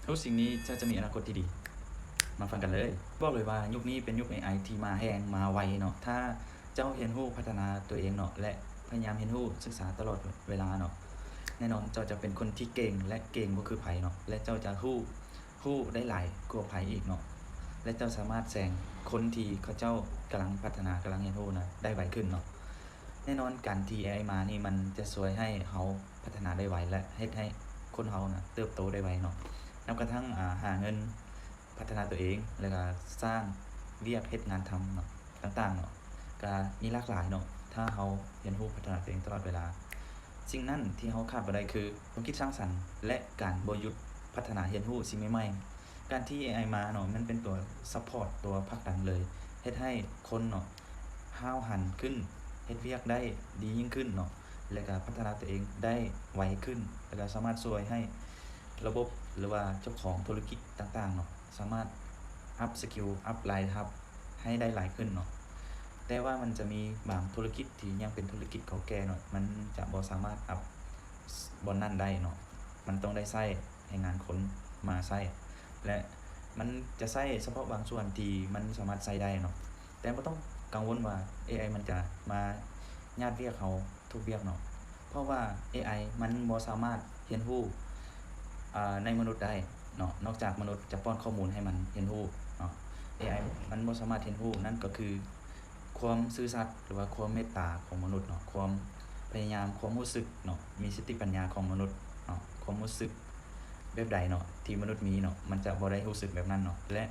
ทุกสิ่งนี้จะมีอนาคตที่ดีมาฟังกันเลยบอกเลยว่ายุคนี้เป็นยุค AI ที่มาแรงมาไวเนาะถ้าเจ้าเรียนรู้พัฒนาตัวเองเนาะและพยายามเรียนรู้ศึกษาตลอดเวลาเนาะแน่นอนเจ้าจะเป็นคนที่เก่งและเก่งก็คือไผเนาะและเจ้าจะรู้ได้หลายกว่าไผอีกเนาะและเจ้าสามารถแซงคนที่เขาเจ้ากำลังพัฒนากำลังเรียนรู้นะได้ไวขึ้นเนาะแน่นอนการที่ AI มานี่มันจะช่วยให้เขาพัฒนาได้ไวและเฮ็ดให้คนเขานะเติบโตได้ไวเนาะนับกระทั่งหาเงินพัฒนาตัวเองแล้วก็สร้างเวียกเฮ็ดงานทำเนาะต่างๆเนาะก็มีหลากหลายเนาะถ้าเขาเรียนรู้พัฒนาตัวเองตลอดเวลาสิ่งนั้นที่เขาขาดบ่ได้คือความคิดสร้างสรรค์และการบ่หยุดพัฒนาเรียนรู้สิ่งใหม่ๆการที่ AI มาเนาะมันเป็นตัวซัพพอร์ตตัวผลักดันเลยเฮ็ดให้คนเนาะห้าวหันขึ้นเฮ็ดเวียกได้ดียิ่งขึ้นเนาะแล้วก็พัฒนาตัวเองได้ไวขึ้นแล้วก็สามารถช่วยให้ระบบหรือว่าเจ้าของธุรกิจต่างๆเนาะสามารถอัพสกิลอัพรายรับให้ได้หลายขึ้นเนาะแต่ว่ามันจะมีบางธุรกิจที่ยังเป็นธุรกิจเก่าแก่เนาะมันจะบ่สามารถอัพบนนั้นได้เนาะมันต้องได้ใช้ให้งานคนมาใช้และมันจะใช้เฉพาะบางส่วนที่มันสามารถใช้ได้เนาะแต่บ่ต้องกังวลว่า AI มันจะมาญาติเวียกเขาทุกเวียกเนาะเพราะว่า AI มันบ่สามารถเรียนรู้ในมนุษย์ได้เนาะนอกจากมนุษย์จะป้อนข้อมูลให้มันเรียนรู้เนาะ AI มันบ่สามารถเรียนรู้นั่นก็คือความซื่อสัตย์หรือว่าความเมตตาของมนุษย์เนาะความพยายามความรู้สึกเนาะมีสติปัญญาของมนุษย์เนาะความรู้สึกแบบใดเนาะที่มนุษย์มีเนาะมันจะบ่ได้รู้สึกแบบนั้นเนาะและ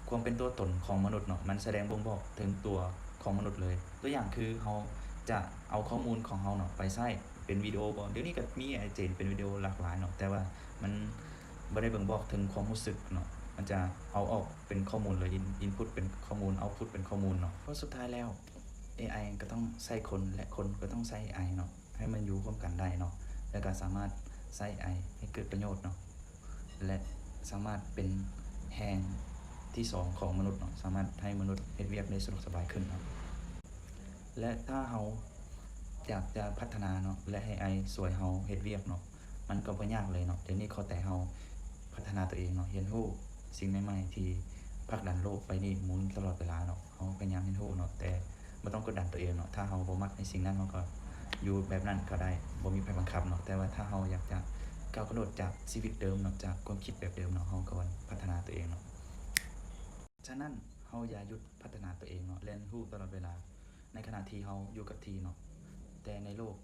ความเป็นตัวตนของมนุษย์เนาะมันแสดงบ่งบอกถึงตัวของมนุษย์เลยตัวอย่างคือเราจะเอาข้อมูลของเราเนาะไปใช้เป็นวิดีโอบ่เดี๋ยวนี้ก็มี AI เจนเป็นวิดีโอหลากหลายเนาะแต่ว่ามันบ่ได้บ่งบอกถึงความรู้สึกเนาะมันจะเอาออกเป็นข้อมูลเลยinput เป็นข้อมูล output เป็นข้อมูลเนาะเพราะสุดท้ายแล้ว AI ก็ต้องใช้คนและคนก็ต้องใช้ AI เนาะให้มันอยู่ร่วมกันได้เนาะแล้วก็สามารถใช้ AI ให้เกิดประโยชน์เนาะและสามารถเป็นแรงที่สองของมนุษย์เนาะสามารถให้มนุษย์เฮ็ดเวียกได้สะดวกสบายขึ้นเนาะและถ้าเราอยากจะพัฒนาเนาะและให้ AI ช่วยเราเฮ็ดเวียกเนาะมันก็บ่ยากเลยเนาะเดี๋ยวนี้ขอแต่เราพัฒนาตัวเองเนาะเรียนรู้สิ่งใหม่ๆที่ผลักดันโลกไปนี่หมุนตลอดเวลาเนาะเราพยายามเรียนรู้เนาะแต่บ่ต้องกดดันตัวเองเนาะถ้าเราบ่มักในสิ่งนั้นเราก็อยู่แบบนั้นก็ได้บ่มีไผบังคับเนาะแต่ว่าถ้าเราอยากจะก้าวกระโดดจากชีวิตเดิมเนาะจากความคิดแบบเดิมเนาะเราก็ควรพัฒนาตัวเองเนาะฉะนั้นเราอย่าหยุดพัฒนาตัวเองเนาะเรียนรู้ตลอดเวลาในขณะที่เราอยู่กับที่เนาะแต่ในโลก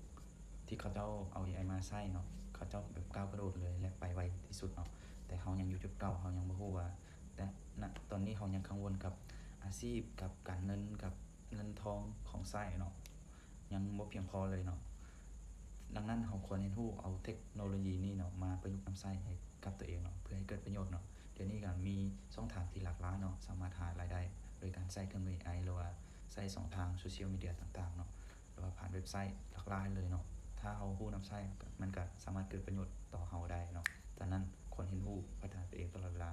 ที่เขาเจ้าเอา AI มาใช้เนาะเขาเจ้าแบบก้าวกระโดดเลยและไปไวที่สุดเนาะแต่เรายังอยู่จุดเก่าเรายังบ่รู้ว่าแต่ณตอนนี้เรายังกังวลกับอาชีพกับการเงินกับเงินทองของใช้เนาะยังบ่เพียงพอเลยเนาะดังนั้นเราควรเรียนรู้เอาเทคโนโลยีนี้เนาะมาประยุกต์นำใช้ให้กับตัวเองเนาะเพื่อให้เกิดประโยชน์เนาะเดี๋ยวนี้ก็มีช่องทางที่หลากหลายเนาะสามารถหารายได้โดยการใช้เครื่องมือ AI หรือว่าใช้ช่องทางโซเชียลมีเดียต่างๆเนาะหรือว่าผ่านเว็บไซต์หลากหลายเลยเนาะถ้าเรารู้นำใช้มันก็สามารถเกิดประโยชน์ต่อเราได้เนาะฉะนั้นควรเรียนรู้พัฒนาตัวเองตลอดเวลา